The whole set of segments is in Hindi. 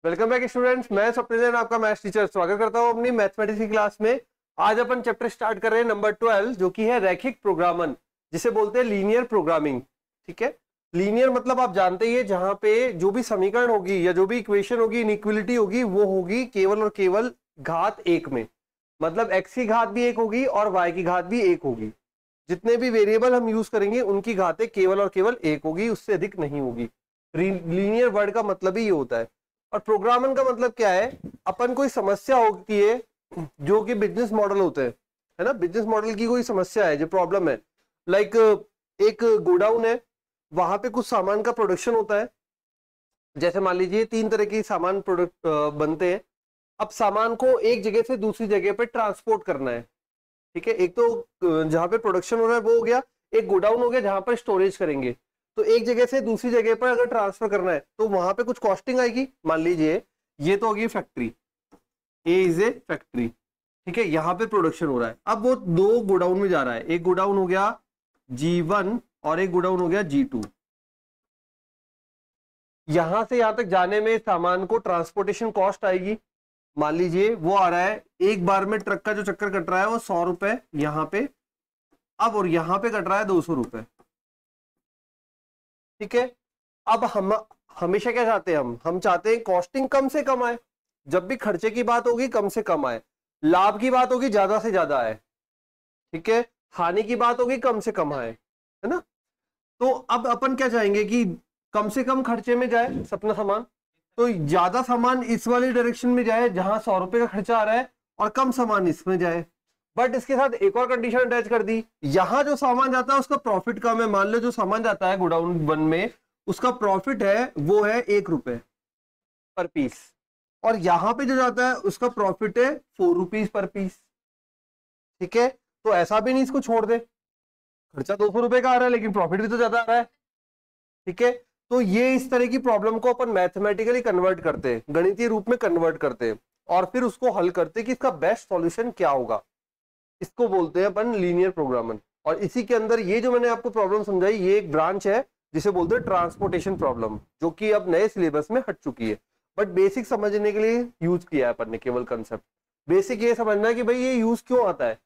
वेलकम बैक स्टूडेंट्स, मैं स्वप्निल आपका मैथ्स टीचर स्वागत करता हूं अपनी मैथमेटिक्स की क्लास में। आज अपन चैप्टर स्टार्ट कर रहे हैं नंबर 12 जो कि है रैखिक प्रोग्रामन, जिसे बोलते हैं लीनियर प्रोग्रामिंग। ठीक है, लीनियर मतलब आप जानते ही है जहां पे जो भी समीकरण होगी या जो भी इक्वेशन होगी, इनइक्वालिटी होगी, वो होगी केवल और केवल घात एक में। मतलब एक्स की घात भी एक होगी और वाई की घात भी एक होगी। जितने भी वेरिएबल हम यूज करेंगे उनकी घातें केवल और केवल एक होगी, उससे अधिक नहीं होगी। लीनियर वर्ड का मतलब ही ये होता है। और प्रोग्रामन का मतलब क्या है, अपन कोई समस्या होती है जो कि बिजनेस मॉडल होते हैं, है ना। बिजनेस मॉडल की कोई समस्या है, जो प्रॉब्लम है, लाइक एक गोडाउन है, वहां पे कुछ सामान का प्रोडक्शन होता है। जैसे मान लीजिए 3 तरह के सामान प्रोडक्ट बनते हैं। अब सामान को एक जगह से दूसरी जगह पे ट्रांसपोर्ट करना है। ठीक है, एक तो जहां पे प्रोडक्शन हो रहा है वो हो गया, एक गोडाउन हो गया जहां पर स्टोरेज करेंगे। तो एक जगह से दूसरी जगह पर अगर ट्रांसफर करना है तो वहां पे कुछ कॉस्टिंग आएगी। मान लीजिए ये तो होगी factory, A is a factory. ठीक है, यहां पे प्रोडक्शन हो रहा है। अब वो दो गोडाउन में जा रहा है, एक गोडाउन हो गया G1 और एक गोडाउन हो गया G2। यहां से यहां तक जाने में सामान को ट्रांसपोर्टेशन कॉस्ट आएगी। मान लीजिए वो आ रहा है, एक बार में ट्रक का जो चक्कर कट रहा है वो 100 रुपए यहां पे, अब और यहां पे कट रहा है 200 रुपए। ठीक है, अब हम हमेशा क्या चाहते हैं, हम चाहते हैं कॉस्टिंग कम से कम आए। जब भी खर्चे की बात होगी कम से कम आए, लाभ की बात होगी ज्यादा से ज्यादा आए। ठीक है, हानि की बात होगी कम से कम आए, है ना। तो अब अपन क्या चाहेंगे कि कम से कम खर्चे में जाए अपना सामान, तो ज्यादा सामान इस वाली डायरेक्शन में जाए जहां 100 रुपए का खर्चा आ रहा है, और कम सामान इसमें जाए। बट इसके साथ एक और कंडीशन अटैच कर दी, यहां जो सामान जाता है उसका प्रॉफिट कम है। मान लो जो सामान जाता है गोडाउन 1 में, उसका प्रॉफिट है वो है 1 रुपए पर पीस, और यहां पे जो जाता है उसका प्रॉफिट है 4 रुपीज पर पीस। ठीक है, तो ऐसा भी नहीं इसको छोड़ दे, खर्चा 200 रुपए का आ रहा है लेकिन प्रॉफिट भी तो ज्यादा आ रहा है। ठीक है, तो ये इस तरह की प्रॉब्लम को अपन मैथमेटिकली कन्वर्ट करते हैं, गणितीय रूप में कन्वर्ट करते हैं, और फिर उसको हल करते हैं कि इसका बेस्ट सॉल्यूशन क्या होगा। इसको बोलते हैं अपन लीनियर प्रोग्रामन। और इसी के अंदर ये जो मैंने आपको प्रॉब्लम समझाई, ये एक ब्रांच है जिसे बोलते हैं ट्रांसपोर्टेशन प्रॉब्लम, जो कि अब नए सिलेबस में हट चुकी है। बट बेसिक समझने के लिए यूज किया है अपन ने, केवल कंसेप्ट। बेसिक ये समझना है कि भाई ये यूज क्यों आता है।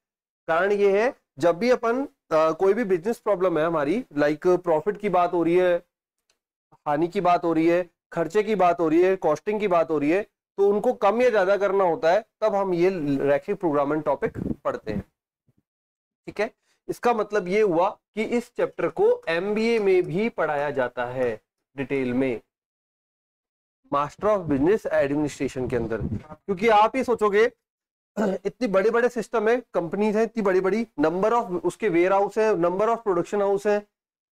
कारण ये है, जब भी अपन कोई भी बिजनेस प्रॉब्लम है हमारी, लाइक प्रॉफिट की बात हो रही है, हानि की बात हो रही है, खर्चे की बात हो रही है, कॉस्टिंग की बात हो रही है, तो उनको कम या ज्यादा करना होता है, तब हम ये रैखिक प्रोग्रामन टॉपिक पढ़ते हैं। ठीक है, इसका मतलब ये हुआ कि इस चैप्टर को एमबीए में भी पढ़ाया जाता है डिटेल में, मास्टर ऑफ बिजनेस एडमिनिस्ट्रेशन के अंदर। क्योंकि आप ये सोचोगे इतनी बड़े बड़े सिस्टम है, कंपनीज है इतनी बड़ी बड़ी, नंबर ऑफ उसके वेयर हाउस है, नंबर ऑफ प्रोडक्शन हाउस है,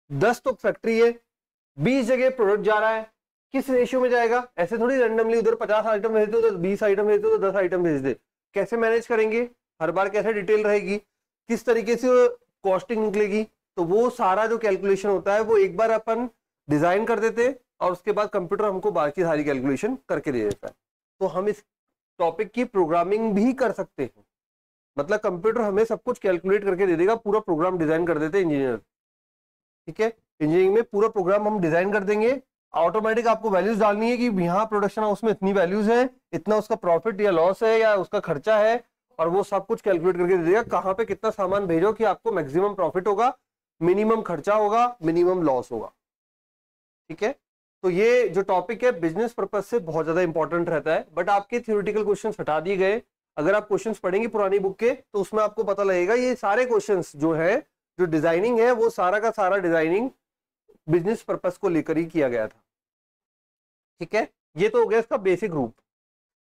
10 तो फैक्ट्री है, 20 जगह प्रोडक्ट जा रहा है, किस रेशियो में जाएगा। ऐसे थोड़ी रैंडमली उधर 50 आइटम भेज दो तो 20 आइटम भेज दो तो 10 आइटम भेज दे, कैसे मैनेज करेंगे, हर बार कैसे डिटेल रहेगी, किस तरीके से कॉस्टिंग निकलेगी। तो वो सारा जो कैलकुलेशन होता है वो एक बार अपन डिजाइन कर देते हैं, और उसके बाद कंप्यूटर हमको बाकी सारी कैलकुलेशन करके दे देता है। तो हम इस टॉपिक की प्रोग्रामिंग भी कर सकते हैं, मतलब कंप्यूटर हमें सब कुछ कैलकुलेट करके दे देगा, पूरा प्रोग्राम डिजाइन कर देते हैं इंजीनियर। ठीक है, इंजीनियरिंग में पूरा प्रोग्राम हम डिजाइन कर देंगे, ऑटोमेटिक आपको वैल्यूज डालनी है कि यहाँ प्रोडक्शन हाउस में इतनी वैल्यूज है, इतना उसका प्रॉफिट या लॉस है या उसका खर्चा है, और वो सब कुछ कैलकुलेट करके दे देगा कहां पे कितना सामान भेजो कि आपको मैक्सिमम प्रॉफिट होगा, मिनिमम खर्चा होगा, मिनिमम लॉस होगा। ठीक है, तो ये जो टॉपिक है बिजनेस पर्पज से बहुत ज्यादा इंपॉर्टेंट रहता है। बट आपके थ्योरेटिकल क्वेश्चंस हटा दिए गए। अगर आप क्वेश्चंस पढ़ेंगे पुरानी बुक के तो उसमें आपको पता लगेगा ये सारे क्वेश्चंस जो है, जो डिजाइनिंग है, वो सारा का सारा डिजाइनिंग बिजनेस पर्पस को लेकर ही किया गया था। ठीक है, ये तो हो गया इसका बेसिक रूप,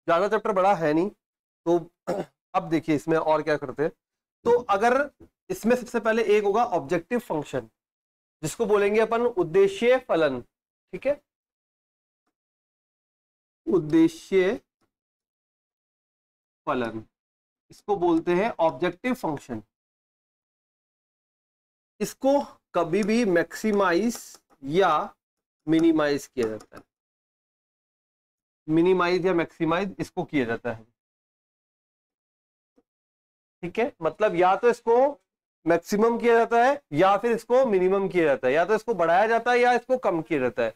ज्यादा चैप्टर बड़ा है नहीं। तो अब देखिए इसमें और क्या करते हैं। तो अगर इसमें सबसे पहले एक होगा ऑब्जेक्टिव फंक्शन, जिसको बोलेंगे अपन उद्देश्य फलन। ठीक है, उद्देश्य फलन, इसको बोलते हैं ऑब्जेक्टिव फंक्शन। इसको कभी भी मैक्सिमाइज या मिनिमाइज किया जाता है, मिनिमाइज या मैक्सिमाइज इसको किया जाता है। ठीक है, मतलब या तो इसको मैक्सिमम किया जाता है या फिर इसको मिनिमम किया जाता है, या तो इसको बढ़ाया जाता है या इसको कम किया जाता है।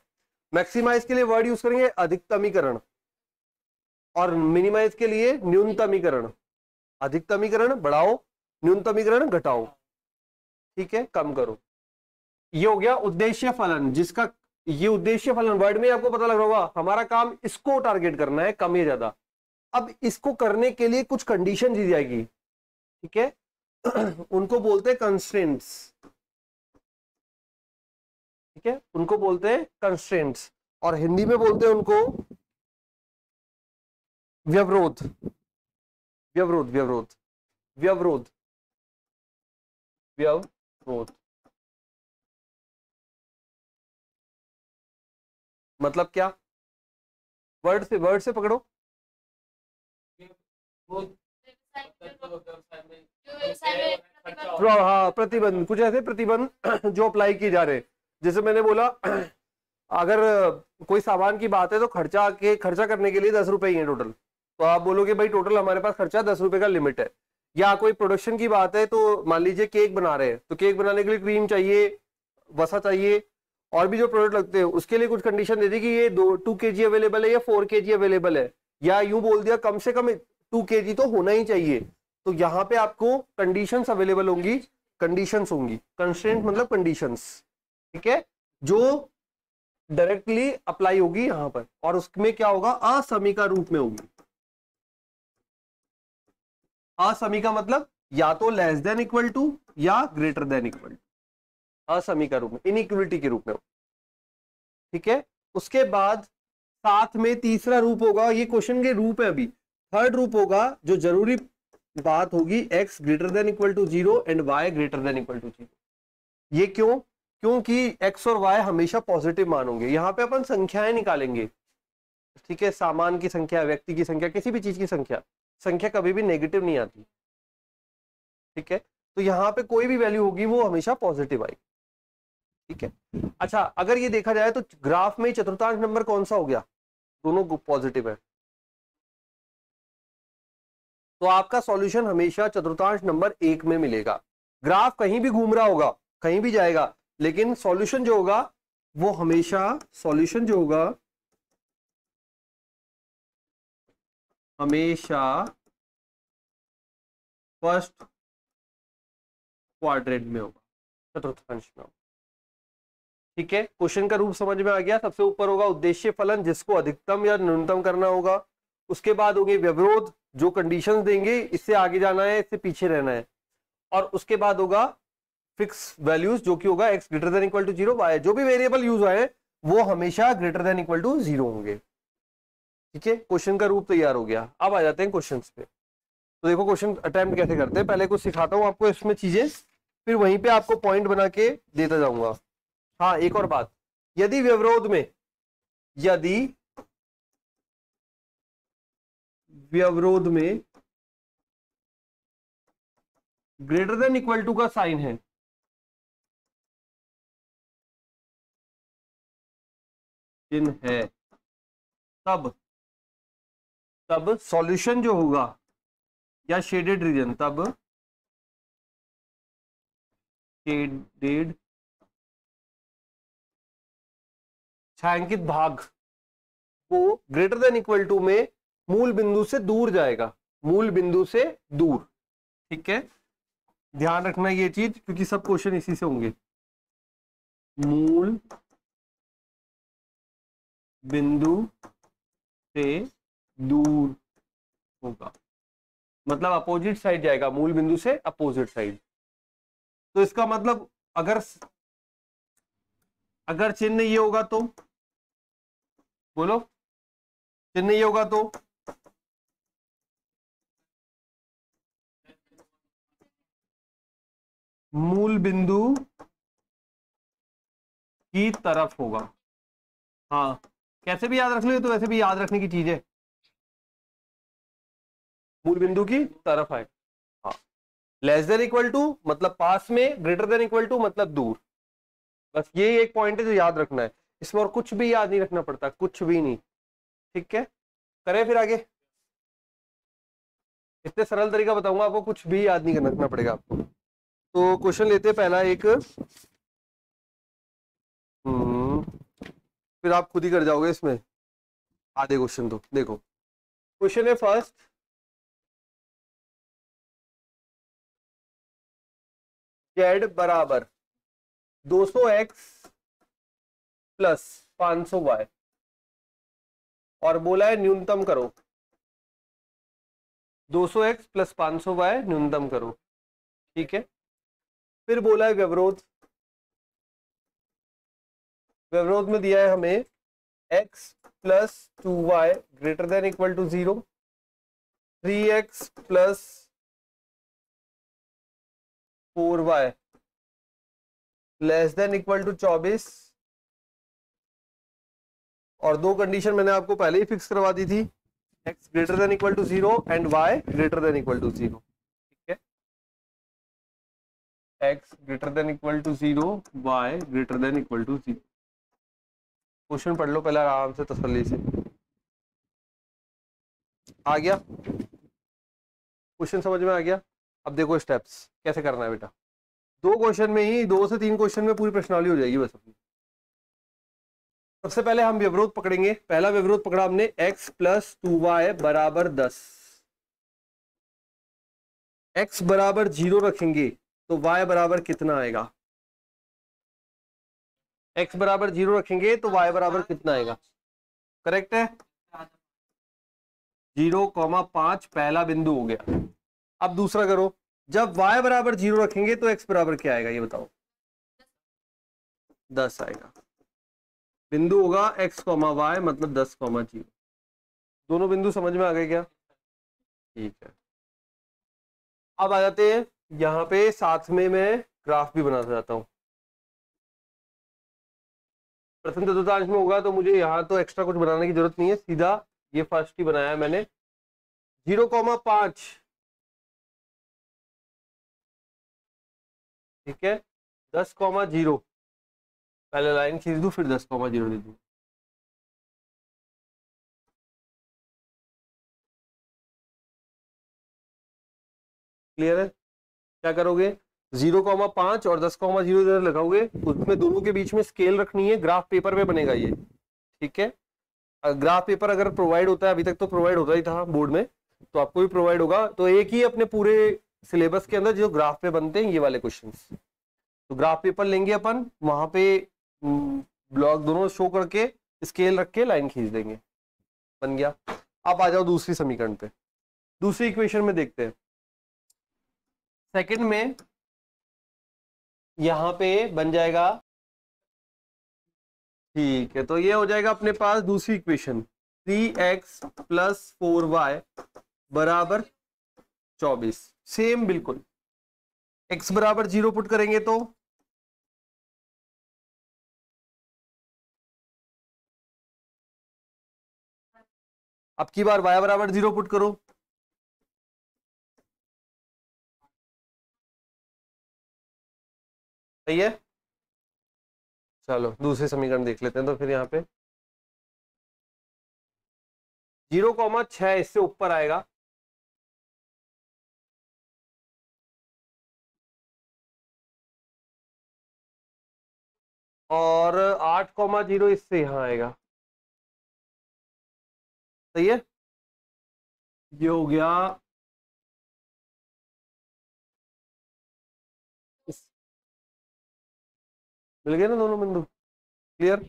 मैक्सिमाइज के लिए वर्ड यूज करेंगे अधिकतमीकरण, और मिनिमाइज के लिए न्यूनतमीकरण, अधिकतमीकरण बढ़ाओ, न्यूनतमीकरण घटाओ, ठीक है, कम करो। ये हो गया उद्देश्य फलन, जिसका ये उद्देश्य फलन वर्ड में आपको पता लग रहा होगा, हमारा काम इसको टारगेट करना है, कम या ज्यादा। अब इसको करने के लिए कुछ कंडीशन दी जाएगी, ठीक है, उनको बोलते हैं कंस्ट्रेंट्स, ठीक है, उनको बोलते हैं कंस्ट्रेंट्स, और हिंदी में बोलते हैं उनको व्यवरोध, व्यवरोध, व्यवरोध, व्यवरोध, व्यवरोध। मतलब क्या, वर्ड से पकड़ो। हाँ, प्रतिबंध, कुछ ऐसे प्रतिबंध जो अप्लाई किए जा रहे हैं। जैसे मैंने बोला, अगर कोई सामान की बात है तो खर्चा करने के लिए 10 रुपए ही है टोटल, तो आप बोलोगे भाई टोटल हमारे पास खर्चा 10 रुपए का लिमिट है। या कोई प्रोडक्शन की बात है, तो मान लीजिए केक बना रहे हैं, तो केक बनाने के लिए क्रीम चाहिए, वसा चाहिए, और भी जो प्रोडक्ट लगते हैं उसके लिए कुछ कंडीशन दे दी कि ये 2 kg अवेलेबल है या 4 kg अवेलेबल है, या यूं बोल दिया कम से कम 2 kg तो होना ही चाहिए। तो यहाँ पे आपको कंडीशंस अवेलेबल होंगी, कंडीशंस होंगी, कंस्ट्रेंट मतलब कंडीशंस, ठीक है, जो डायरेक्टली अप्लाई होगी यहां पर, और उसमें क्या होगा, असमीका रूप में होगी। असमीका मतलब या तो लेस देन इक्वल टू या ग्रेटर देन इक्वल टू, असमीका रूप में, इनइक्वलिटी के रूप में, ठीक है। उसके बाद साथ में तीसरा रूप होगा, ये क्वेश्चन के रूप है अभी, थर्ड रूप होगा जो जरूरी बात होगी, x greater than equal to 0 and y greater than equal to 0। ये क्यों, क्योंकि x और y हमेशा पॉजिटिव मान होंगे। यहां पे अपन संख्याएं निकालेंगे, ठीक है, सामान की संख्या, व्यक्ति की संख्या, किसी भी चीज की संख्या कभी भी नेगेटिव नहीं आती, ठीक है। तो यहाँ पे कोई भी वैल्यू होगी वो हमेशा पॉजिटिव आएगी, ठीक है। अच्छा, अगर ये देखा जाए तो ग्राफ में चतुर्थांश नंबर कौन सा हो गया, दोनों पॉजिटिव है, तो आपका सॉल्यूशन हमेशा चतुर्थांश नंबर 1 में मिलेगा। ग्राफ कहीं भी घूम रहा होगा, कहीं भी जाएगा, लेकिन सॉल्यूशन जो होगा वो हमेशा, सॉल्यूशन जो होगा हमेशा फर्स्ट क्वाड्रेंट में होगा, चतुर्थांश में होगा, ठीक है। क्वेश्चन का रूप समझ में आ गया। सबसे ऊपर होगा उद्देश्य फलन, जिसको अधिकतम या न्यूनतम करना होगा। उसके बाद होंगे व्यवरोध, जो कंडीशंस देंगे, इससे आगे जाना है, इससे पीछे रहना है। और उसके बाद होगा फिक्स वैल्यूज, जो कि होगा x greater than equal to 0, y जो भी वेरिएबल यूज आए वो हमेशा ग्रेटर देन इक्वल टू 0 होंगे, ठीक है। क्वेश्चन का रूप तैयार हो गया। अब आ जाते हैं क्वेश्चंस पे। तो देखो क्वेश्चन अटेम्प्ट कैसे करते हैं, पहले कुछ सिखाता हूं आपको इसमें चीजें, फिर वहीं पे आपको पॉइंट बना के देता जाऊंगा। हाँ, एक और बात, यदि व्यवरोध में, यदि व्यवरोध में ग्रेटर देन इक्वल टू का साइन है, चिन्ह है, तब सॉल्यूशन जो होगा, या शेडेड रीजन, तब शेडेड छायांकित भाग को ग्रेटर देन इक्वल टू में मूल बिंदु से दूर जाएगा, मूल बिंदु से दूर, ठीक है। ध्यान रखना ये चीज, क्योंकि सब क्वेश्चन इसी से होंगे। मूल बिंदु से दूर होगा मतलब अपोजिट साइड जाएगा, मूल बिंदु से अपोजिट साइड। तो इसका मतलब अगर चिन्ह ये होगा तो, बोलो, चिन्ह ये होगा तो मूल बिंदु की तरफ होगा। हाँ, कैसे भी याद रख लो, तो वैसे भी याद रखने की चीज है, मूल बिंदु की तरफ है। हाँ, लेस देन इक्वल टू मतलब पास में, ग्रेटर देन इक्वल टू मतलब दूर। बस ये एक पॉइंट है जो याद रखना है, इसमें और कुछ भी याद नहीं रखना पड़ता, कुछ भी नहीं, ठीक है। करें फिर आगे, इतने सरल तरीका बताऊंगा आपको, कुछ भी याद नहीं रखना पड़ेगा आपको। तो क्वेश्चन लेते हैं पहला एक, फिर आप खुद ही कर जाओगे इसमें आधे क्वेश्चन। तो देखो, क्वेश्चन है फर्स्ट, जेड बराबर 200x प्लस 500y और बोला है न्यूनतम करो। 200x प्लस 500y न्यूनतम करो, ठीक है। फिर बोला है व्यवरोध, व्यवरोध में दिया है हमें x plus 2y greater than equal to 0, 3x plus 4y less than equal to 24, और दो कंडीशन मैंने आपको पहले ही फिक्स करवा दी थी, x greater than equal to 0 and y greater than equal to 0, ठीक है। x greater than equal to 0, y greater than equal to 0। Question पढ़ लो पहले आराम से तसल्ली से। आ गया क्वेश्चन, समझ में आ गया। अब देखो स्टेप्स कैसे करना है बेटा। दो क्वेश्चन में ही, 2 से 3 क्वेश्चन में पूरी प्रश्नावली हो जाएगी बस अपनी। सबसे पहले हम व्यवरोध पकड़ेंगे। पहला व्यवरोध पकड़ा हमने, x प्लस 2y बराबर 10। x बराबर 0 रखेंगे तो y बराबर कितना आएगा? x बराबर 0 रखेंगे तो y बराबर कितना आएगा? करेक्ट है, 0,5 पहला बिंदु हो गया। अब दूसरा करो, जब y बराबर 0 रखेंगे तो x बराबर क्या आएगा ये बताओ? 10 आएगा। बिंदु होगा x, y मतलब 10, 0। दोनों बिंदु समझ में आ गए क्या? ठीक है। अब आ जाते हैं यहां पे, साथ में मैं ग्राफ भी बनाना चाहता हूं। प्रथम चतुर्थांश में होगा तो मुझे यहाँ तो एक्स्ट्रा कुछ बनाने की जरूरत नहीं है, सीधा ये फर्स्ट ही बनाया है मैंने। 0,5, ठीक है, 10,0, पहले लाइन खींच दूं फिर 10,0 दे दूं। क्लियर है? क्या करोगे, 0,5 और 10,0 इधर लगाओगे, उसमें दोनों के बीच में स्केल रखनी है। ग्राफ पेपर पे बनेगा ये, ठीक है। ग्राफ पेपर अगर प्रोवाइड होता है, अभी तक तो प्रोवाइड होता ही था बोर्ड में, तो आपको भी प्रोवाइड होगा। तो एक ही अपने पूरे सिलेबस के अंदर जो ग्राफ पे बनते हैं ये वाले क्वेश्चंस, तो ग्राफ पेपर लेंगे अपन, वहां पे ब्लॉक दोनों शो करके स्केल रख के लाइन खींच देंगे, बन गया। अब आ जाओ दूसरी समीकरण पे। दूसरी इक्वेशन में देखते हैं, सेकंड में यहां पे बन जाएगा, ठीक है। तो ये हो जाएगा अपने पास दूसरी इक्वेशन, 3x प्लस 4y बराबर 24। सेम बिल्कुल, x बराबर 0 पुट करेंगे तो अब की बार y बराबर 0 पुट करो, सही है। चलो दूसरे समीकरण देख लेते हैं। तो फिर यहाँ पे 0,6 इससे ऊपर आएगा, और 8,0 इससे यहां आएगा, सही है। ये हो गया मिल गया ना दोनों बिंदु, क्लियर।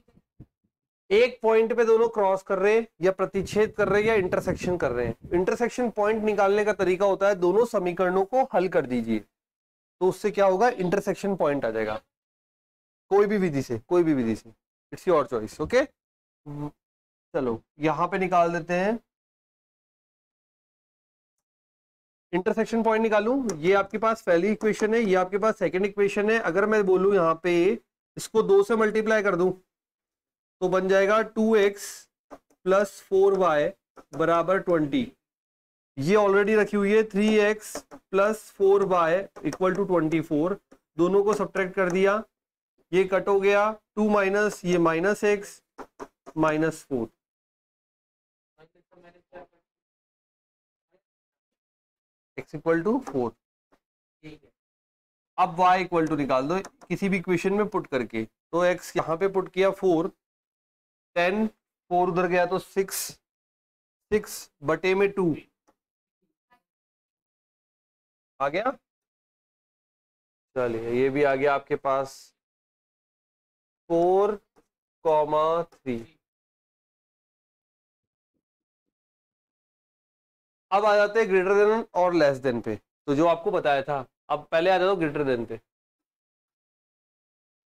एक पॉइंट पे दोनों क्रॉस कर रहे हैं या प्रतिच्छेद कर रहे हैं या इंटरसेक्शन कर रहे हैं। इंटरसेक्शन पॉइंट निकालने का तरीका होता है, दोनों समीकरणों को हल कर दीजिए, तो उससे क्या होगा, इंटरसेक्शन पॉइंट आ जाएगा। कोई भी विधि से, कोई भी विधि से, इट्स योर चॉइस, ओके। चलो यहां पे निकाल देते हैं, इंटरसेक्शन पॉइंट निकालूं। ये आपके पास पहली इक्वेशन है, ये आपके पास सेकंड इक्वेशन है। अगर मैं बोलूं यहाँ पे इसको 2 से मल्टीप्लाई कर दूं तो बन जाएगा 2x प्लस 4y बराबर 20। ये ऑलरेडी रखी हुई है, 3x plus 4y equal to 24। दोनों को सब्ट्रैक्ट कर दिया, ये कट हो गया, 2 माइनस ये minus x minus 4, x equal to 4। अब y इक्वल टू निकाल दो किसी भी इक्वेशन में पुट करके। तो x यहाँ पे पुट किया 4, 10, 4 उधर गया तो 6, 6/2 आ गया। चलिए ये भी आ गया आपके पास 4,3। अब आ जाते हैं ग्रेटर देन और लेस देन पे। तो जो आपको बताया था, अब पहले आ जाओ ग्रेटर देन पे।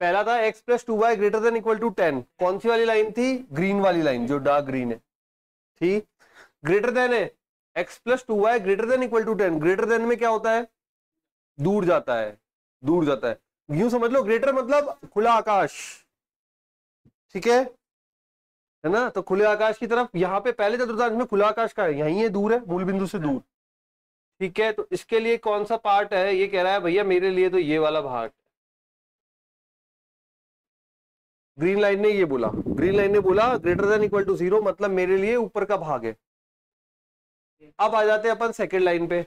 पहला था x + 2y greater than equal to 10। कौन सी वाली लाइन थी? ग्रीन वाली लाइन, जो डार्क ग्रीन है। ठीक, ग्रेटर देन है x + 2y greater than equal to 10। Greater than में क्या होता है? दूर जाता है, दूर जाता है। यूं समझ लो, ग्रेटर मतलब खुला आकाश, ठीक है ना? तो खुले आकाश की तरफ, यहाँ पे पहले चतुर्थांश में खुला आकाश का है, यहीं है, दूर है, मूल बिंदु से दूर। ठीक है, तो इसके लिए कौन सा पार्ट है? ये कह रहा है भैया मेरे लिए तो ये वाला भाग। ग्रीन लाइन ने ये बोला, ग्रीन लाइन ने बोला ग्रेटर देन इक्वल टू 0 मतलब मेरे लिए ऊपर का भाग है। अब आ जाते हैं अपन सेकेंड लाइन पे।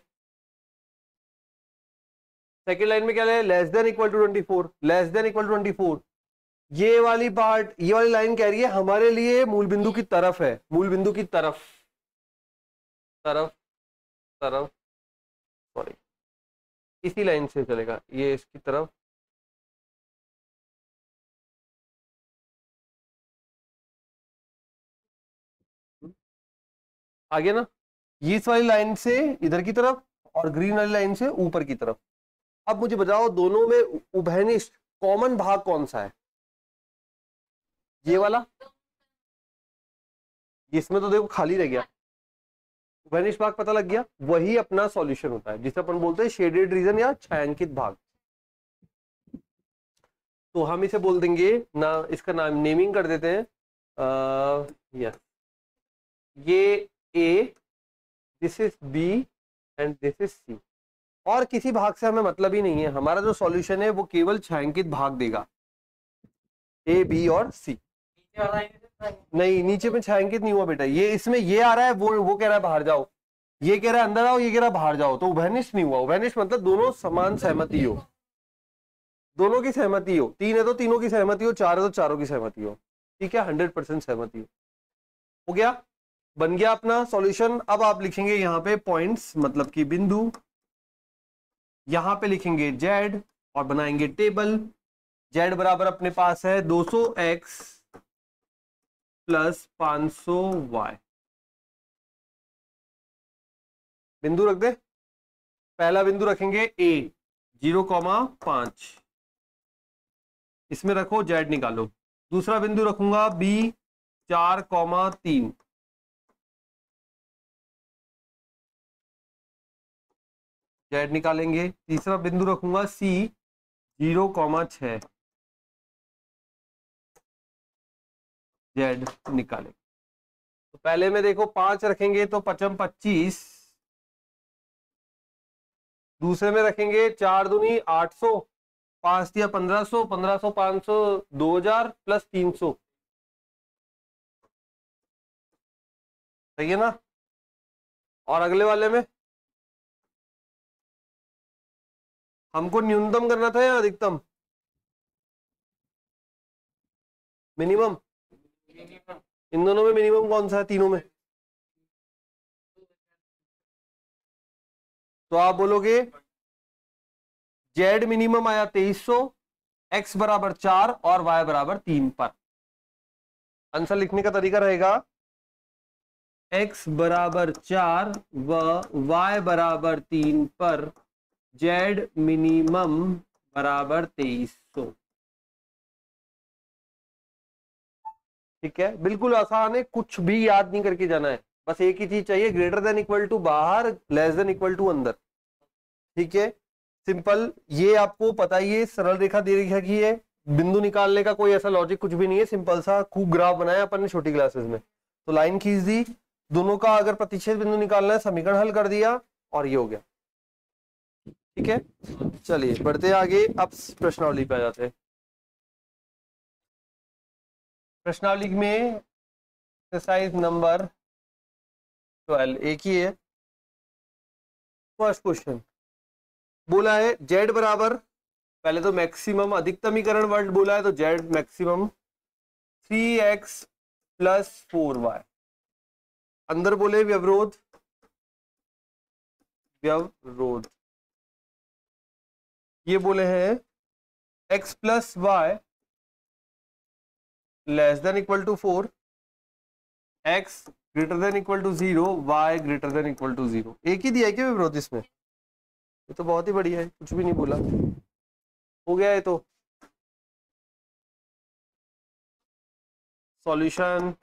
सेकेंड लाइन में क्या है? Less than equal to 24, less than equal to 24। ये वाली पार्ट, ये वाली लाइन कह रही है हमारे लिए मूल बिंदु की तरफ है, मूल बिंदु की तरफ, तरफ, तरफ, सॉरी, इसी लाइन से चलेगा ये, इसकी तरफ। आगे ना, ये इस वाली लाइन से इधर की तरफ और ग्रीन वाली लाइन से ऊपर की तरफ। अब मुझे बताओ दोनों में उभयनिष्ठ कॉमन भाग कौन सा है? ये वाला, इसमें तो देखो खाली रह गया। उभयनिष्ठ भाग पता लग गया, वही अपना सॉल्यूशन होता है, जिसे अपन बोलते हैं शेडेड रीजन या छायांकित भाग। तो हम इसे बोल देंगे ना, इसका नाम नेमिंग कर देते हैं। यस, ये A, this is B and this is C। और किसी भाग से हमें मतलब ही नहीं है, हमारा जो सॉल्यूशन है वो केवल छायांकित भाग देगा, A, B और C। नहीं, नीचे में छायांकित नहीं हुआ बेटा, ये इसमें ये आ रहा है, वो कह रहा है बाहर जाओ, ये कह रहा है अंदर आओ, ये कह रहा है बाहर जाओ, तो उभयनिष्ठ नहीं हुआ। उभयनिष्ठ मतलब दोनों समान सहमति हो, दोनों की सहमति हो। 3 है तो तीनों की सहमति हो, 4 है तो चारों की सहमति हो। ठीक है, 100% सहमति हो गया, बन गया अपना सॉल्यूशन। अब आप लिखेंगे यहाँ पे पॉइंट्स, मतलब कि बिंदु, यहां पे लिखेंगे z और बनाएंगे टेबल। z बराबर अपने पास है 200x + 500y। बिंदु रख दे। पहला बिंदु रखेंगे A 0,5, इसमें रखो z निकालो। दूसरा बिंदु रखूंगा B 4,3, z निकालेंगे। तीसरा बिंदु रखूंगा C 0,6, z निकालेंगे। तो पहले में देखो 5 रखेंगे तो 5 25, दूसरे में रखेंगे 4 दूनी 800, 5 दिया 1500, 1500 500 2000 + 300, सही है ना? और अगले वाले में हमको न्यूनतम करना था या अधिकतम? मिनिमम। इन दोनों में मिनिमम कौन सा है तीनों में? तो आप बोलोगे जेड मिनिमम आया 2300, x बराबर 4 और y बराबर 3 पर। आंसर लिखने का तरीका रहेगा x बराबर 4 व y बराबर 3 पर जेड मिनिमम बराबर 2300। ठीक है, बिल्कुल आसान है, कुछ भी याद नहीं करके जाना है, बस एक ही चीज चाहिए, ग्रेटर देन इक्वल टू बाहर, लेस देन इक्वल टू अंदर। ठीक है, सिंपल। ये आपको पता ही है, सरल रेखा दे रखी है, बिंदु निकालने का कोई ऐसा लॉजिक कुछ भी नहीं है, सिंपल सा खूब ग्राफ बनाया अपन ने छोटी क्लासेस में। तो लाइन खींच दी, दोनों का अगर प्रतिच्छेद बिंदु निकालना है, समीकरण हल कर दिया और ये हो गया। ठीक है, चलिए बढ़ते आगे, अब प्रश्नावली पे आ जाते हैं। प्रश्नावली में एक्सरसाइज नंबर 12 एक ही है। फर्स्ट क्वेश्चन बोला है z बराबर, पहले तो मैक्सिमम अधिकतमीकरण वर्ड बोला है, तो z मैक्सिमम 3x + 4y। अंदर बोले व्यवरोध, व्यवरोध ये बोले हैं x plus y less than equal to 4, x greater than equal to 0, y greater than equal to 0। एक ही दिया है क्या विरोध इसमें? ये तो बहुत ही बढ़िया है, कुछ भी नहीं बोला, हो गया है। तो सॉल्यूशन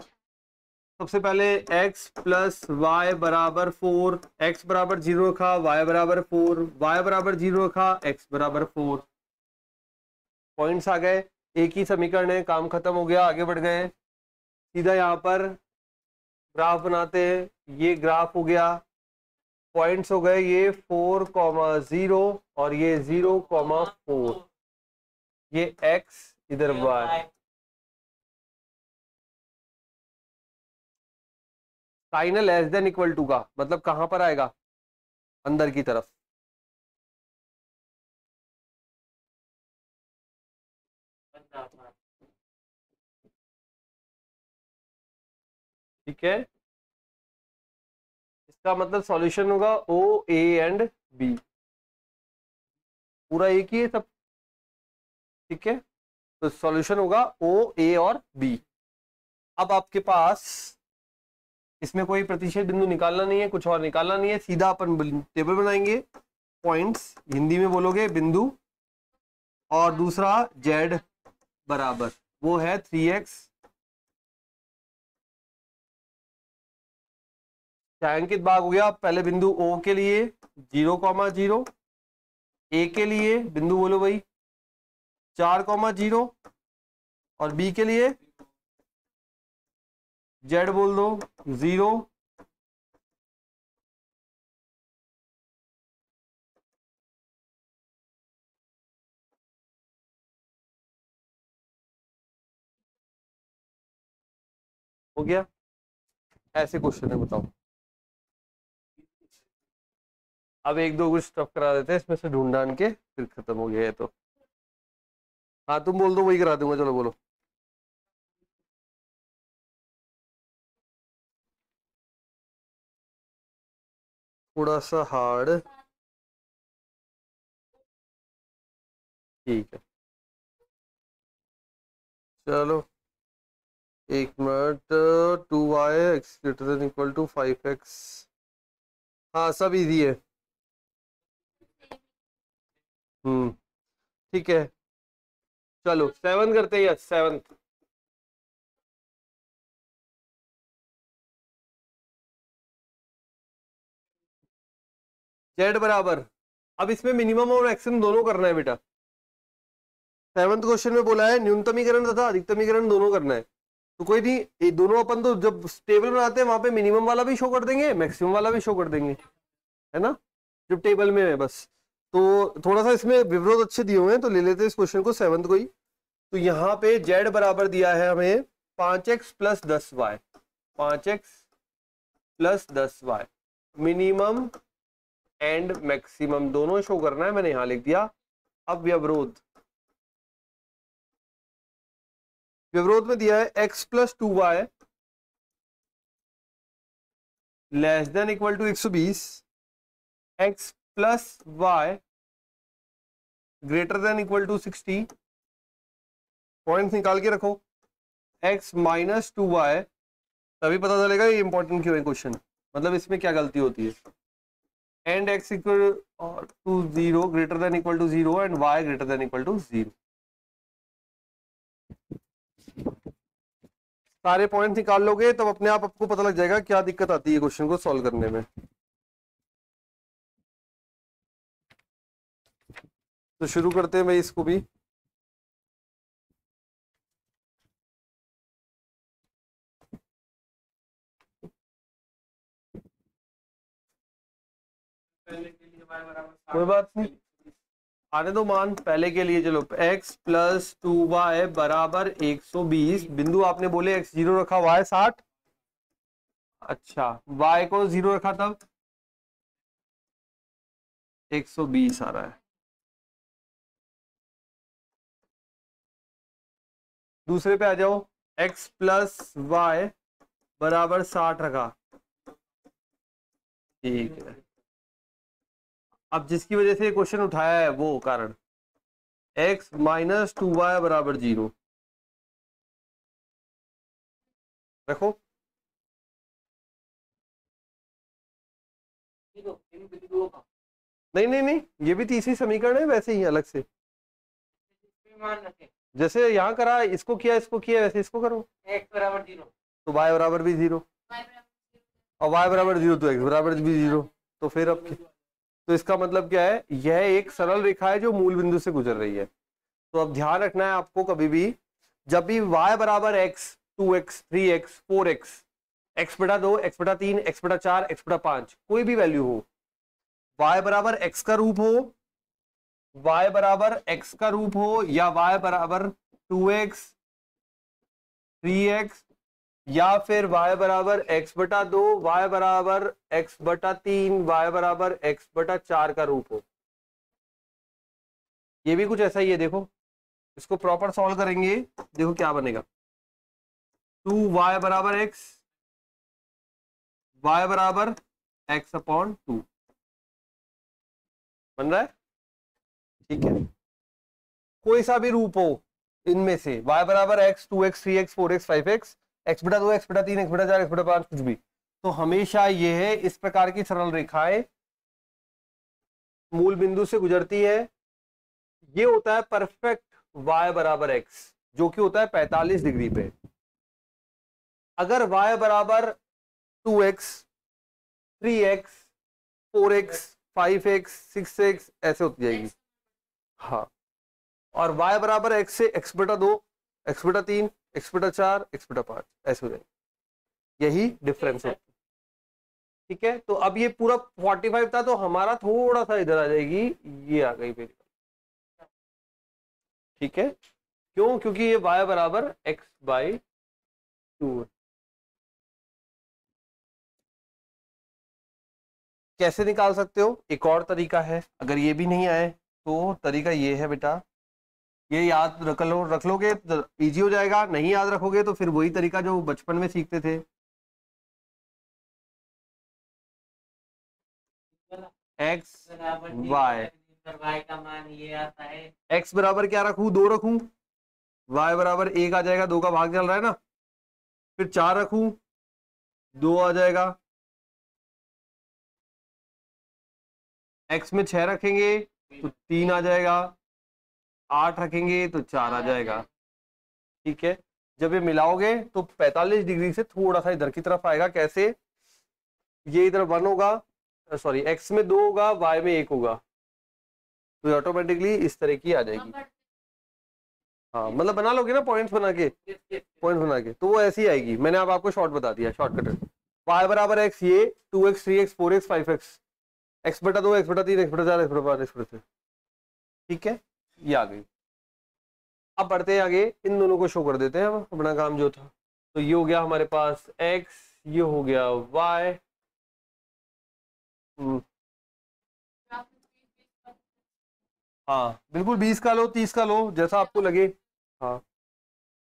सबसे पहले x प्लस वाई बराबर 4, x बराबर 0 रखा, y बराबर 4, y बराबर 0 रखा, x बराबर 4। पॉइंट्स आ गए, एक ही समीकरण है, काम खत्म हो गया, आगे बढ़ गए। सीधा यहाँ पर ग्राफ बनाते हैं, ये ग्राफ हो गया, पॉइंट्स हो गए ये 4,0 और ये 0,4, ये x इधर y। साइन है लेस देन इक्वल टू का मतलब कहां पर आएगा? अंदर की तरफ। ठीक है, इसका मतलब सॉल्यूशन होगा ओ ए एंड बी, पूरा एक ही है सब। ठीक है, तो सॉल्यूशन होगा ओ ए और बी। अब आपके पास इसमें कोई प्रतिशत बिंदु निकालना नहीं है, कुछ और निकालना नहीं है, सीधा अपन टेबल बनाएंगे। पॉइंट्स हिंदी में बोलोगे बिंदु, और दूसरा z बराबर वो है 3x। छायांकित भाग हो गया, पहले बिंदु O के लिए 0,0, A के लिए बिंदु बोलो भाई 4,0, और B के लिए Z बोल दो 0। हो गया, ऐसे क्वेश्चन है, बताओ। अब एक दो कुछ स्टफ करा देते हैं इसमें से ढूंढ ढांड के, फिर खत्म हो गया है। तो हाँ तुम बोल दो, वही करा दूंगा, चलो बोलो। थोड़ा सा हार्ड, ठीक है चलो। एक minute, 2y x greater than equal to 5x, हाँ सब इजी है। ठीक है, चलो 7 करते हैं, यस 7। z बराबर, अब इसमें मिनिमम और मैक्सिमम दोनों करना है बेटा। 7th क्वेश्चन में बोला है न्यूनतमीकरण तथा अधिकतमीकरण दोनों करना है। तो कोई नहीं, ये दोनों अपन तो जब टेबल बनाते हैं वहां पे मिनिमम वाला भी शो कर देंगे, मैक्सिमम वाला भी शो कर देंगे, है ना, जब टेबल में है बस। तो थोड़ा सा इसमें विवरोध अच्छे दिए हुए हैं, तो ले लेते हैं इस क्वेश्चन को 7th को ही। तो यहाँ पे z बराबर दिया है हमें 5x plus 10y, 5x plus 10y, minimum and maximum दोनों शो करना है, मैंने यहां लिख दिया। अब व्यवरोध, व्यवरोध में दिया है x plus 2y less than equal to 120, x plus y greater than equal to 60। Point निकाल के रखो, x माइनस 2y, तभी पता चलेगा ये इंपॉर्टेंट क्यों है क्वेश्चन, मतलब इसमें क्या गलती होती है। And x equal to 0 greater than equal to 0 and y greater than equal to 0। सारे पॉइंट निकाल लोगे तब अपने आप आपको पता लग जाएगा क्या दिक्कत आती है क्वेश्चन को सॉल्व करने में। तो शुरू करते हैं भाई इसको भी। कोई बात नहीं, आने दो मान पहले के लिए। चलो x प्लस 2y बराबर 120, बिंदु आपने बोले x 0 रखा, y 60, अच्छा y को 0 रखा तब 120 आ रहा है। दूसरे पे आ जाओ, x प्लस वाई बराबर 60 रखा, ठीक है, अब जिसकी वजह से क्वेश्चन उठाया है वो कारण x माइनस 2y बराबर 0 रखो। नहीं नहीं नहीं, ये भी तीसरी समीकरण है वैसे ही अलग से, जैसे यहाँ करा इसको किया वैसे इसको करो। x बराबर 0 तो y बराबर भी 0 और y बराबर 0 तो x बराबर भी 0। तो फिर अब तो इसका मतलब क्या है, यह एक सरल रेखा है जो मूल बिंदु से गुजर रही है। तो अब ध्यान रखना है आपको, कभी भी जब भी y बराबर x 2x 3x 4x x बटा 2 x बटा 3 x बटा 4 x बटा 5 कोई भी वैल्यू हो, y बराबर x का रूप हो, y बराबर x का रूप हो या y बराबर 2x 3x या फिर y बराबर x बटा 2 y बराबर x बटा 3 y बराबर x बटा 4 का रूप हो। ये भी कुछ ऐसा ही है, देखो इसको प्रॉपर सॉल्व करेंगे, देखो क्या बनेगा। 2y बराबर x y बराबर x अपॉन 2 बन रहा है, ठीक है। कोई सा भी रूप हो इनमें से, y बराबर x 2x 3x 4x 5x x बटा 2 x बटा 3 x बटा 4 x बटा 5 कुछ भी, तो हमेशा ये है इस प्रकार की सरल रेखाएं मूल बिंदु से गुजरती है। ये होता है परफेक्ट y बराबर x जो कि होता है 45 डिग्री पे। अगर y बराबर 2x 3x 4x 5x 6x ऐसे होती जाएगी, हाँ, और y बराबर x से x बटा 2 x बटा 3 x बटा 4 x बटा 5 ऐसे हो जाएगी, यही डिफरेंस है, ठीक है। तो अब ये पूरा 45 था तो हमारा थोड़ा सा इधर आ जाएगी, ये आ गई मेरी, ठीक है। क्यों? क्योंकि ये y बराबर x बाई 2। कैसे निकाल सकते हो? एक और तरीका है, अगर ये भी नहीं आए तो तरीका ये है बेटा, ये याद रख लोगे तो इजी हो जाएगा, नहीं याद रखोगे तो फिर वही तरीका जो बचपन में सीखते थे, एक्स वाई का मान ये आता है, एक्स बराबर क्या रखूं? 2 रखूं, वाई बराबर 1 आ जाएगा, 2 का भाग चल रहा है ना, फिर 4 रखूं 2 आ जाएगा, एक्स में 6 रखेंगे तो 3 आ जाएगा, 8 रखेंगे तो 4 आ जाएगा, ठीक है। जब ये मिलाओगे तो 45 डिग्री से थोड़ा सा इधर की तरफ आएगा। कैसे? ये इधर 1 होगा, सॉरी एक्स में 2 होगा, वाई में 1 होगा, तो ऑटोमेटिकली इस तरह की आ जाएगी। हाँ मतलब बना लोगे ना पॉइंट्स बना के तो वो ऐसी आएगी। मैंने अब आपको शॉर्ट बता दिया, शॉर्टकट। वाई बराबर एक्स, ये 2x 3x 4x 5x x बटा 2 x बटा 3 x बटा 4 x बटा 5 x बटा 6, ठीक है, ये आ गई। अब बढ़ते हैं आगे, इन दोनों को शो कर देते हैं हम अपना काम जो था। तो ये हो गया हमारे पास x, ये हो गया y। हाँ बिल्कुल, 20 का लो 30 का लो जैसा आपको लगे। हाँ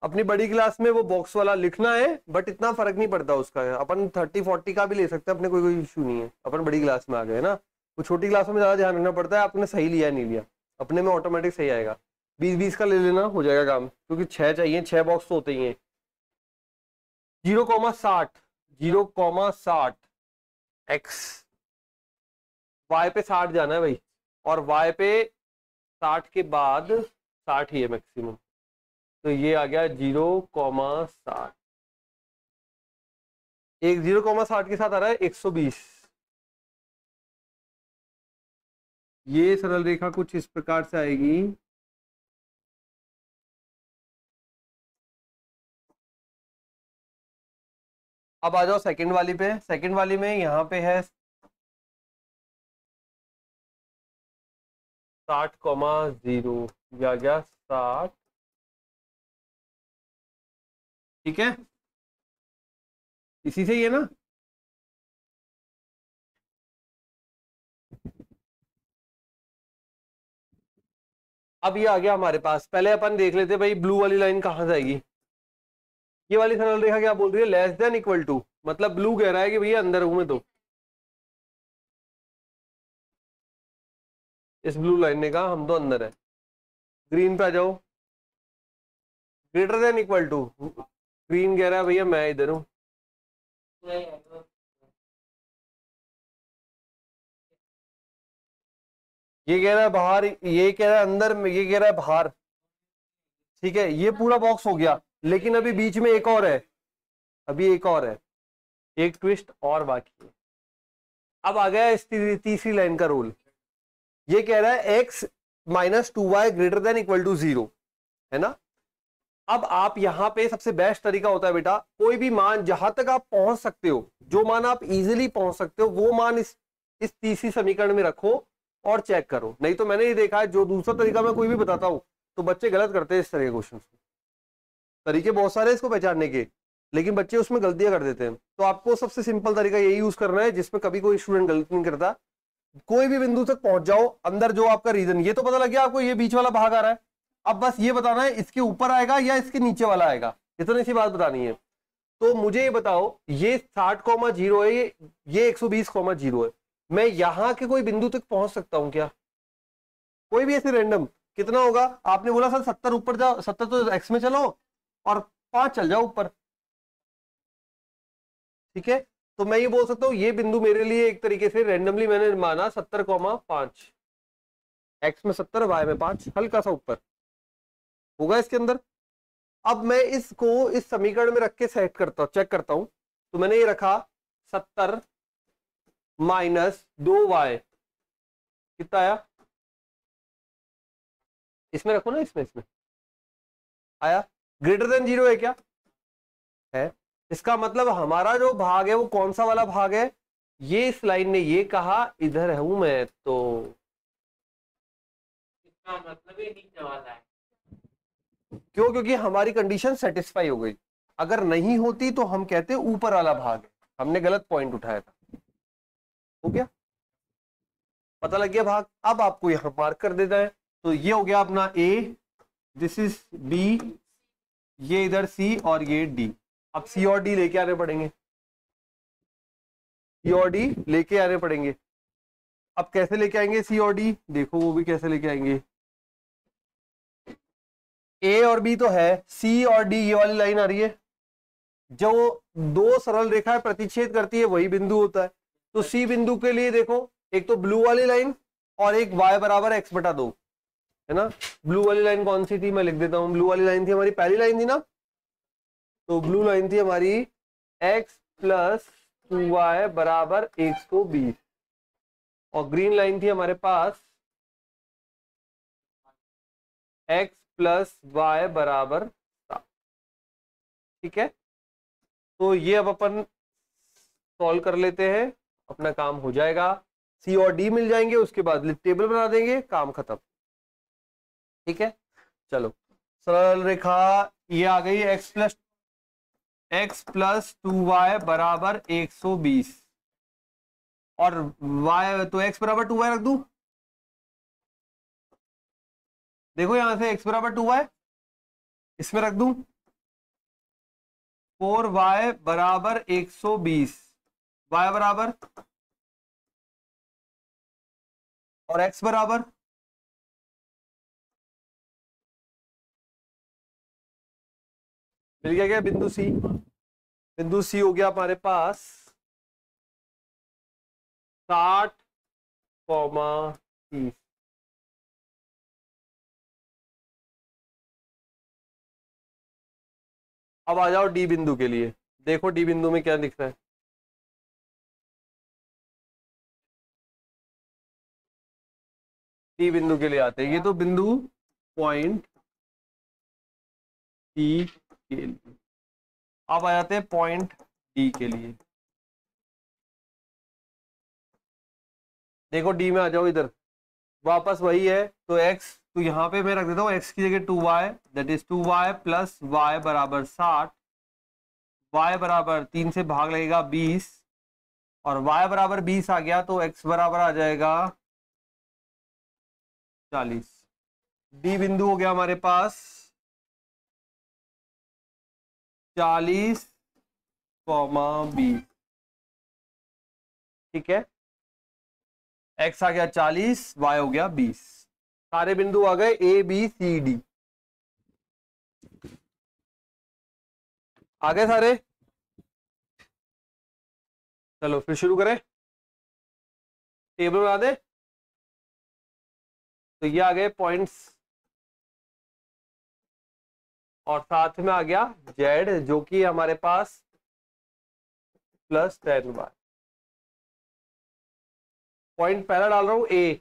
अपनी बड़ी क्लास में वो बॉक्स वाला लिखना है, बट इतना फर्क नहीं पड़ता उसका, अपन 30-40 का भी ले सकते हैं, अपने कोई इशू नहीं है, अपन बड़ी क्लास में आ गए ना। वो छोटी क्लास में ज्यादा ध्यान रखना पड़ता है आपने सही लिया नहीं लिया, अपने में ऑटोमेटिक सही आएगा। 20-20 का ले लेना, हो जाएगा काम, क्योंकि 6 चाहिए, 6 बॉक्स तो होते ही हैं। 0,60 0,60 एक्स, वाई पे 60 जाना है भाई, और वाई पे 60 के बाद 60 ही है मैक्सिमम, तो ये आ गया 0,60। एक 0,60 के साथ आ रहा है 120। ये सरल रेखा कुछ इस प्रकार से आएगी। अब आ जाओ सेकंड वाली पे। सेकंड वाली में यहाँ पे है 60,0, या गया 60, ठीक है, इसी से ही है ना। अब ये आ गया हमारे पास। पहले अपन देख लेते भाई ब्लू वाली लाइन कहाँ से आएगी। ये वाली सरल रेखा क्या बोल रही है? लेस देन इक्वल टू, मतलब ब्लू कह रहा है कि भैया अंदर हूं मैं तो, इस ब्लू लाइन ने कहा हम तो अंदर है। ग्रीन पे आ जाओ, greater than equal to, green कह रहा है भैया मैं इधर हूं, ये कह रहा है बाहर, ये कह रहा है अंदर में, ये कह रहा है बाहर। ठीक है, ये पूरा बॉक्स हो गया, लेकिन अभी बीच में एक और है, अभी एक और है, एक ट्विस्ट और बाकी है। अब आ गया इस तीसरी लाइन का रूल। ये कह रहा है x minus 2y greater than equal to 0, है ना। अब आप यहां पे सबसे बेस्ट तरीका होता है बेटा, कोई भी मान जहां तक आप पहुंच सकते हो, जो मान आप इजीली पहुंच सकते हो, वो मान इस तीसरी समीकरण में रखो और चेक करो। नहीं तो मैंने ये देखा है, जो दूसरा तरीका मैं कोई भी बताता हूं तो बच्चे गलत करते हैं इस तरह के क्वेश्चन। तरीके बहुत सारे इसको पहचानने के, लेकिन बच्चे उसमें गलतियां कर देते हैं। तो आपको सबसे सिंपल तरीका यही यूज करना है, जिसमें कभी कोई स्टूडेंट गलती नहीं करता। कोई भी बिंदु तक पहुंच जाओ, अंदर जो आपका रीजन, ये तो पता लग गया आपको, ये बीच वाला भाग आ रहा है। अब बस ये बताना है इसके ऊपर आएगा या इसके नीचे वाला आएगा, इतनी सी बात बतानी है। तो मुझे ये बताओ, ये 60,0 है, ये 120,0 है, मैं यहां के कोई बिंदु तक पहुंच सकता हूं क्या? कोई भी ऐसे रैंडम, कितना होगा? आपने बोला सर 70 ऊपर जाओ, 70 तो एक्स में चलो और 5 चल जाओ ऊपर। ठीक है, तो मैं ये बोल सकता हूं ये बिंदु मेरे लिए एक तरीके से रैंडमली मैंने माना 70,5, एक्स में 70, वाई में 5, हल्का सा ऊपर होगा इसके अंदर। अब मैं इसको इस समीकरण में रख के सेट करता हूं, चेक करता हूं। तो मैंने ये रखा 70 माइनस 2y, कितना आया? इसमें रखो ना, इसमें आया। ग्रेटर देन 0 है क्या? है। इसका मतलब हमारा जो भाग है वो कौन सा वाला भाग है? ये इस लाइन ने ये कहा इधर हूं मैं, तो इसका मतलब ये नीचे वाला है। क्यों? क्योंकि हमारी कंडीशन सेटिस्फाई हो गई। अगर नहीं होती तो हम कहते ऊपर वाला भाग है, हमने गलत पॉइंट उठाया था। हो गया, पता लग गया भाग। अब आपको यहां मार्क कर देता है, तो ये हो गया अपना ए, दिस इज बी, ये इधर सी और ये डी। अब सी और डी लेके आने पड़ेंगे, सी और डी लेके आने पड़ेंगे। अब कैसे लेके आएंगे सी और डी? देखो वो भी कैसे लेके आएंगे। ए और बी तो है, सी और डी ये वाली लाइन आ रही है, जो दो सरल रेखाएं प्रतिच्छेद करती है वही बिंदु होता है। तो सी बिंदु के लिए देखो, एक तो ब्लू वाली लाइन और एक y बराबर x बटा 2, है ना। ब्लू वाली लाइन कौन सी थी? मैं लिख देता हूं, ब्लू वाली लाइन थी हमारी पहली लाइन थी ना, तो ब्लू लाइन थी हमारी x प्लस 2y बराबर 120, और ग्रीन लाइन थी हमारे पास x प्लस y बराबर 7। ठीक है, तो ये अब अपन सॉल्व कर लेते हैं, अपना काम हो जाएगा। सी और डी मिल जाएंगे, उसके बाद टेबल बना देंगे, काम खत्म। ठीक है, चलो सरल रेखा ये आ गई, x प्लस 2y बराबर 120, और y तो x बराबर 2y रख दूं। देखो यहां से x बराबर 2y इसमें रख दूं, 4y बराबर 120, y बराबर और x बराबर, मिल गया क्या बिंदु सी? बिंदु सी हो गया हमारे पास 60,30। अब आ जाओ डी बिंदु के लिए, देखो डी बिंदु में क्या दिख रहा है। डी बिंदु के लिए आते हैं, ये तो बिंदु पॉइंट डी के लिए। अब आ जाते हैं पॉइंट डी के लिए। देखो डी में आ जाओ, इधर वापस वही है, तो x, तो यहां पे मैं रख देता हूँ x की जगह 2y, that is 2y plus y बराबर 60, y बराबर 3 से भाग लगेगा 20, और y बराबर 20 आ गया तो x बराबर आ जाएगा 40। डी बिंदु हो गया हमारे पास 40,20। ठीक है, एक्स आ गया 40, वाई हो गया 20। सारे बिंदु आ गए ए बी सी डी, आ गए सारे। चलो फिर शुरू करें, टेबल बना दे। तो ये आ गए पॉइंट्स और साथ में आ गया जेड जो कि हमारे पास +10y। पॉइंट पहला डाल रहा हूं ए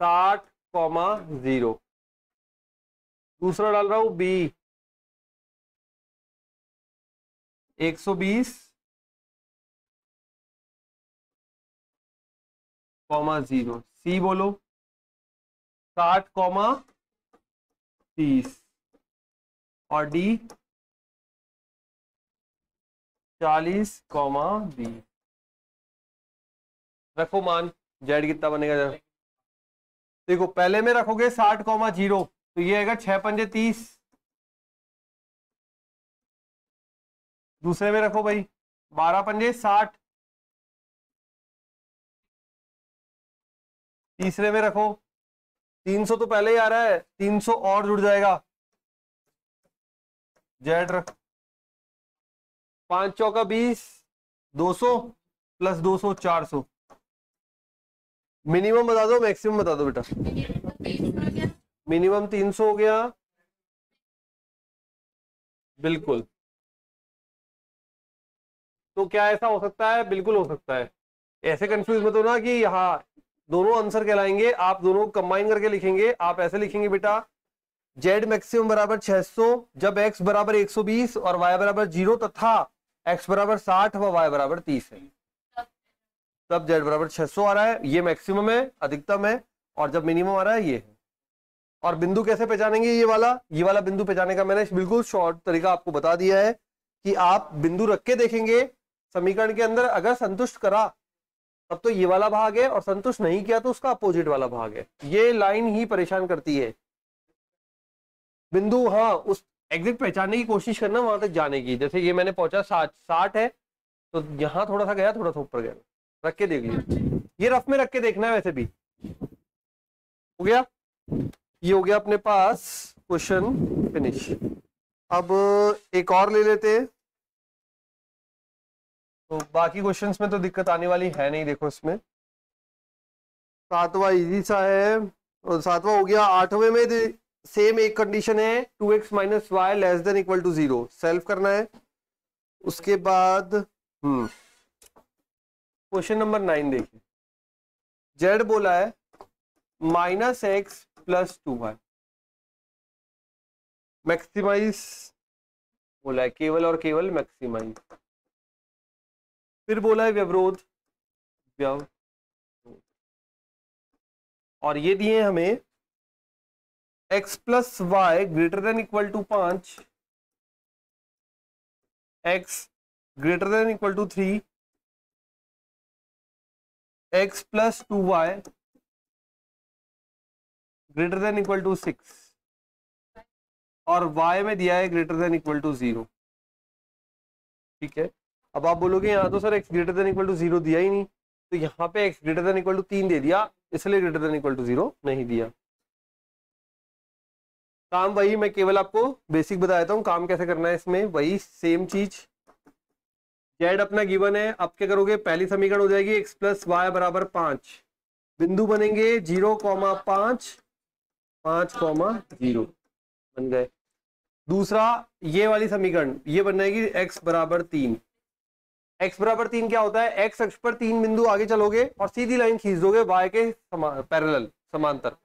60,0, दूसरा डाल रहा हूं बी 120,0, सी बोलो 60,30 और डी 40,20। रखो मान, जेड कितना बनेगा जरा देखो। पहले में रखोगे 60,0 तो ये आएगा 6 पंजे 30। दूसरे में रखो भाई 12 पंजे 60। तीसरे में रखो 300 तो पहले ही आ रहा है, 300 और जुड़ जाएगा। जेड रख 5 चौका 20, 200 प्लस 200 400। मिनिमम बता दो, मैक्सिमम बता दो बेटा। मिनिमम 300 हो गया, बिल्कुल। तो क्या ऐसा हो सकता है? बिल्कुल हो सकता है। ऐसे कंफ्यूज मत हो ना कि हाँ दोनों आंसर कहलाएंगे, आप दोनों को कंबाइन करके लिखेंगे। आप ऐसे लिखेंगे बेटा, जेड मैक्सिमम बराबर 600 जब एक्स बराबर 120 और वाई बराबर 0 तथा एक्स बराबर 60 व वाई बराबर 30 है, तब जेड बराबर 600 आ रहा है। ये मैक्सिमम है, अधिकतम है। और जब मिनिमम आ रहा है ये है। और बिंदु कैसे पहचानेंगे? ये वाला बिंदु पहचानने का मैंने बिल्कुल शॉर्ट तरीका आपको बता दिया है कि आप बिंदु रख के देखेंगे समीकरण के अंदर, अगर संतुष्ट करा तब तो ये वाला भाग है, और संतुष्ट नहीं किया तो उसका अपोजिट वाला भाग है। ये लाइन ही परेशान करती है। बिंदु हाँ उस एग्जिट पहचानने की कोशिश करना, वहां तक जाने की। जैसे ये मैंने पहुंचा 60 है तो यहां थोड़ा सा गया, थोड़ा सा ऊपर गया। रख के देख लीजिए, ये रफ में रख के देखना है। वैसे भी हो गया, ये हो गया अपने पास क्वेश्चन फिनिश। अब एक और ले लेते हैं। तो बाकी क्वेश्चंस में तो दिक्कत आने वाली है नहीं। देखो इसमें सातवां इजी सा है, और सातवां हो गया। आठवें में सेम एक कंडीशन है, 2x - y <= 0 सेल्फ करना है। उसके बाद क्वेश्चन नंबर 9 देखिए। जेड बोला है -x + 2y, मैक्सिमाइज बोला है, केवल और केवल मैक्सिमाइज। फिर बोला है व्यवरोध, और ये दिए हमें x + y > 5, x > 3, x + 2y > 6, और y में दिया है > 0। ठीक है, अब आप बोलोगे यहाँ तो सर x > 0 दिया ही नहीं, तो यहाँ पे x > 3 दे दिया, इसलिए > 0 नहीं दिया। काम वही, मैं केवल आपको बेसिक बता देता हूँ काम कैसे करना है। इसमें वही सेम चीज। जेड अपना गिवन है, अब क्या करोगे? पहली समीकरण हो जाएगी x + y = 5, बिंदु बनेंगे 0, 5, 5, 0 बन गए। दूसरा ये वाली समीकरण ये बन जाएगी x = 3। x = 3 क्या होता है? x अक्ष पर 3 बिंदु आगे चलोगे और सीधी लाइन खींच दोगे y के पैरेलल समांतर,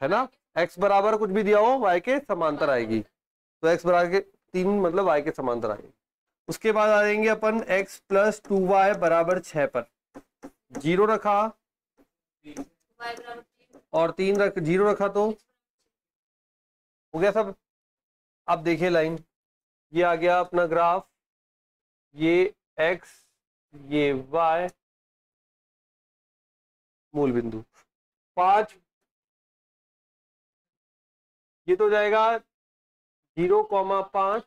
है ना। x बराबर कुछ भी दिया हो y के समांतर आएगी, तो x बराबर 3 मतलब y के समांतर आएगी। उसके बाद आ जाएंगे अपन x + 2y = 6 पर 0 रखा और 0 रखा, तो हो गया सब। अब देखिए लाइन, ये आ गया अपना ग्राफ, ये x ये y, मूल बिंदु 5, ये तो जाएगा 0, 5।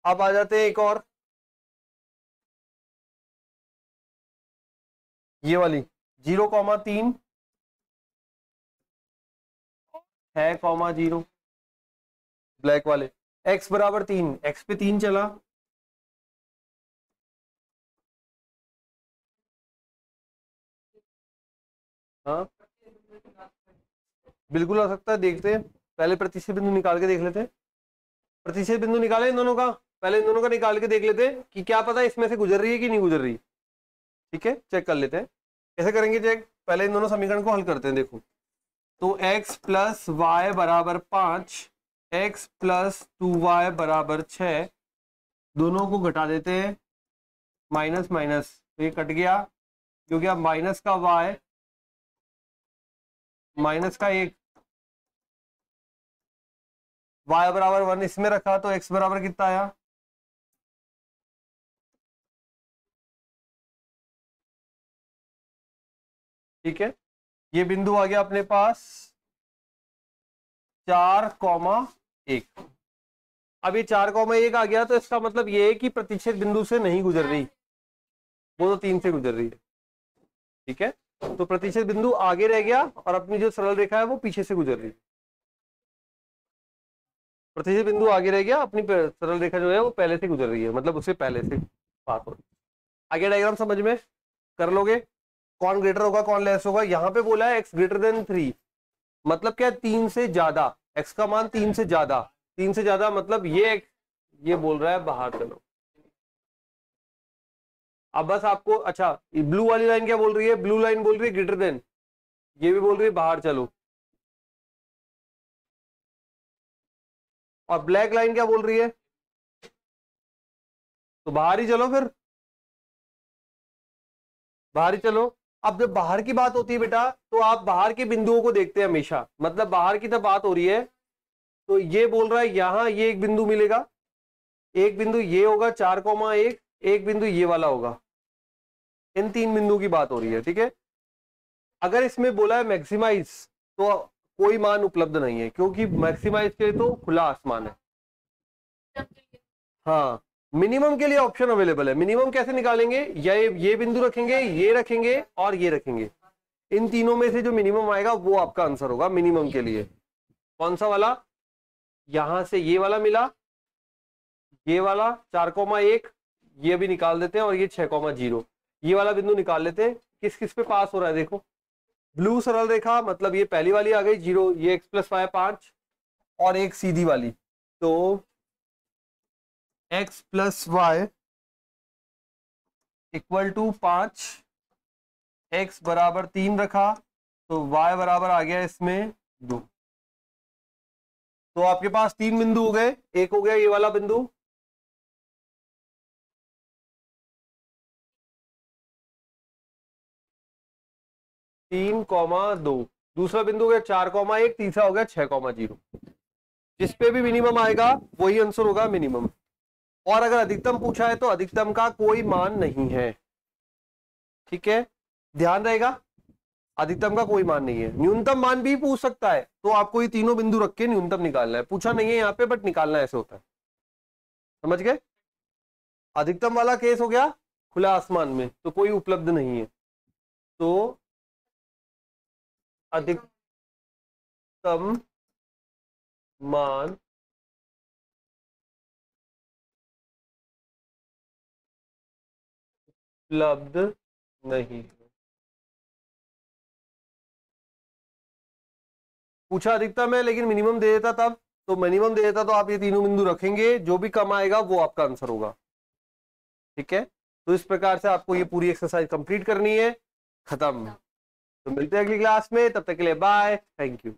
अब आ जाते हैं एक और, ये वाली 0,3 6,0 ब्लैक वाले x बराबर 3, x पे 3 चला, हाँ बिल्कुल आ सकता है। देखते हैं, पहले प्रतिशत बिंदु निकाल के देख लेते हैं। प्रतिशत बिंदु निकाले इन दोनों का, पहले इन दोनों का निकाल के देख लेते हैं कि क्या पता इसमें से गुजर रही है कि नहीं गुजर रही। ठीक है, चेक कर लेते हैं। कैसे करेंगे चेक? पहले इन दोनों समीकरण को हल करते हैं। देखो, तो x प्लस वाई बराबर 5, x प्लस 2y बराबर 6, दोनों को घटा देते हैं, माइनस माइनस तो ये कट गया, क्योंकि अब माइनस का y माइनस का 1, y बराबर 1 इसमें रखा तो x बराबर कितना आया? ठीक है, ये बिंदु आ गया अपने पास 4,1। अब ये 4,1 आ गया तो इसका मतलब ये है कि प्रतिच्छेद बिंदु से नहीं गुजर रही, वो तो 3 से गुजर रही है। ठीक है, तो प्रतिच्छेद बिंदु आगे रह गया और अपनी जो सरल रेखा है वो पीछे से गुजर रही है। प्रतिच्छेद बिंदु आगे रह गया, अपनी सरल रेखा जो है वो पहले से गुजर रही है, मतलब उससे पहले से पास हो रही है। आगे डायग्राम समझ में कर लोगे? कौन ग्रेटर होगा कौन लेस होगा? यहाँ पे बोला है x ग्रेटर देन 3, मतलब क्या? 3 से ज्यादा, x का मान 3 से ज्यादा, 3 से ज्यादा मतलब ये बोल रहा है बाहर चलो। अब बस आपको, अच्छा ब्लू वाली लाइन क्या बोल रही है? ब्लू लाइन बोल रही है ग्रेटर देन, ये भी बोल रही है बाहर चलो। और ब्लैक लाइन क्या बोल रही है? तो बाहर ही चलो, फिर बाहर ही चलो। अब जब बाहर की बात होती है बेटा, तो आप बाहर के बिंदुओं को देखते हैं हमेशा, मतलब बाहर की तब बात हो रही है तो ये बोल रहा है यहां ये एक बिंदु मिलेगा, एक बिंदु ये होगा 4,1, एक बिंदु ये वाला होगा, इन 3 बिंदु की बात हो रही है। ठीक है, अगर इसमें बोला है मैक्सिमाइज तो कोई मान उपलब्ध नहीं है, क्योंकि मैक्सिमाइज के लिए तो खुला आसमान है। हाँ, मिनिमम के लिए ऑप्शन अवेलेबल है। मिनिमम कैसे निकालेंगे? ये बिंदु रखेंगे, ये रखेंगे और ये रखेंगे, इन तीनों में से जो मिनिमम आएगा वो आपका आंसर होगा मिनिमम के लिए। कौन सा वाला? यहां से ये वाला मिला, ये वाला 4,1, ये भी निकाल देते हैं, और ये 6,0, ये वाला बिंदु निकाल लेते हैं। किस किस पे पास हो रहा है देखो, ब्लू सरल रेखा, मतलब ये पहली वाली आ गई 0, ये x प्लस वाई 5, और एक सीधी वाली, तो x plus y equal to 5, x बराबर 3 रखा तो y बराबर आ गया इसमें 2। तो आपके पास 3 बिंदु हो गए, एक हो गया ये वाला बिंदु, तीन कॉमा 2, दूसरा बिंदु हो गया 4,1, तीसरा हो गया 6,0। जिस पे भी मिनिमम आएगा वही आंसर होगा मिनिमम। और अगर अधिकतम पूछा है तो अधिकतम का कोई मान नहीं है। ठीक है, ध्यान रहेगा, अधिकतम का कोई मान नहीं है। न्यूनतम मान भी पूछ सकता है, तो आपको ये तीनों बिंदु रख के न्यूनतम निकालना है। पूछा नहीं है यहाँ पे, बट निकालना ऐसे होता है। समझ गए? अधिकतम वाला केस हो गया खुला आसमान में, तो कोई उपलब्ध नहीं है, तो अधिकतम मान उपलब्ध नहीं। पूछा अधिकतम है लेकिन मिनिमम दे देता तब, तो मिनिमम दे देता तो आप ये तीनों बिंदु रखेंगे, जो भी कम आएगा वो आपका आंसर होगा। ठीक है, तो इस प्रकार से आपको ये पूरी एक्सरसाइज कंप्लीट करनी है। खत्म। तो मिलते हैं अगली क्लास में, तब तक के लिए बाय, थैंक यू।